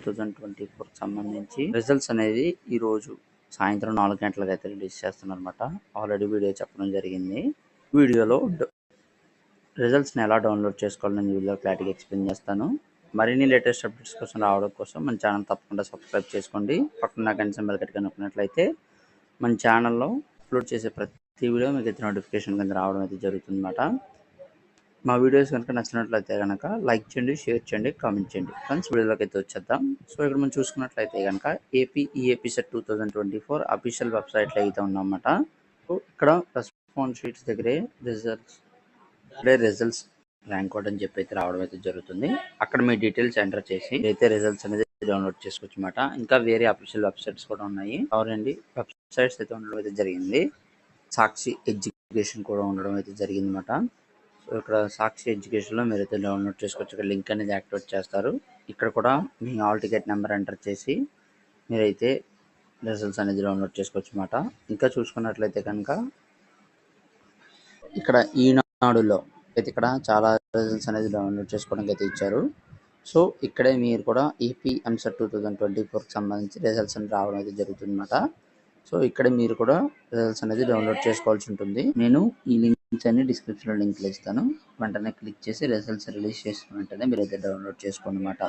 2024 సంబంధించి రిజల్ట్స్ అనేది ఈ రోజు సాయంత్రం 4 గంటలకు అయితే రిలీజ్ చేస్తున్నారన్నమాట. ఆల్రెడీ వీడియో చెప్పడం జరిగింది. వీడియోలో రిజల్ట్స్ని ఎలా డౌన్లోడ్ చేసుకోవాలని వీడియో క్లారిటీగా ఎక్స్ప్లెయిన్ చేస్తాను. మరిన్ని లేటెస్ట్ అప్డేట్స్ కోసం రావడం కోసం మన ఛానల్ తప్పకుండా సబ్స్క్రైబ్ చేసుకోండి. పక్కన గంట సింబల్ గట్టిగా నొక్కినట్లయితే మన ఛానల్లో అప్లోడ్ చేసే ప్రతి వీడియో మీకు అయితే నోటిఫికేషన్ కింద రావడం అయితే జరుగుతుందన్నమాట. మా వీడియోస్ కనుక నచ్చినట్లయితే కనుక లైక్ చేయండి, షేర్ చేయండి, కామెంట్ చేయండి. ఫ్రెండ్స్ వీడియోలోకి అయితే వచ్చేద్దాం. సో ఇక్కడ మనం చూసుకున్నట్లయితే కనుక ఏపీ సెట్ 2024 అఫీషియల్ వెబ్సైట్లో అయితే ఉన్నామన్నమాట. సో ఇక్కడ రెస్పాన్స్ షీట్స్ దగ్గరే రిజల్ట్స్ ర్యాంక్ కోడ్ అని చెప్పి అయితే రావడం అయితే జరుగుతుంది. అక్కడ మీ డీటెయిల్స్ ఎంటర్ చేసి అయితే రిజల్ట్స్ అనేది డౌన్లోడ్ చేసుకోవచ్చు అన్నమాట. ఇంకా వేరే అఫీషియల్ వెబ్సైట్స్ కూడా ఉన్నాయి. అవునండి, వెబ్సైట్స్ అయితే ఉండడం అయితే జరిగింది. సాక్షి ఎడ్యుకేషన్ కూడా ఉండడం అయితే జరిగింది అన్నమాట. సో ఇక్కడ సాక్షి ఎడ్యుకేషన్లో మీరైతే డౌన్లోడ్ చేసుకోవచ్చు. ఇక్కడ లింక్ అనేది యాక్టివేట్ చేస్తారు. ఇక్కడ కూడా మీ హాల్ టికెట్ నెంబర్ ఎంటర్ చేసి మీరైతే రిజల్ట్స్ అనేది డౌన్లోడ్ చేసుకోవచ్చు అన్నమాట. ఇంకా చూసుకున్నట్లయితే కనుక ఇక్కడ ఈనాడులో అయితే ఇక్కడ చాలా రిజల్ట్స్ అనేది డౌన్లోడ్ చేసుకోవడానికి అయితే ఇచ్చారు. సో ఇక్కడే మీరు కూడా ఏపీ ఎంసెట్ 2024కి సంబంధించి రిజల్ట్స్ అనేది రావడం అయితే జరుగుతుంది అన్నమాట. సో ఇక్కడ మీరు కూడా రిజల్ట్స్ అనేది డౌన్లోడ్ చేసుకోవాల్సి ఉంటుంది. నేను ఈ లింక్స్ అన్ని డిస్క్రిప్షన్లో లింక్లు ఇస్తాను. వెంటనే క్లిక్ చేసి రిజల్ట్స్ రిలీజ్ చేసిన వెంటనే మీరైతే డౌన్లోడ్ చేసుకోండి అన్నమాట.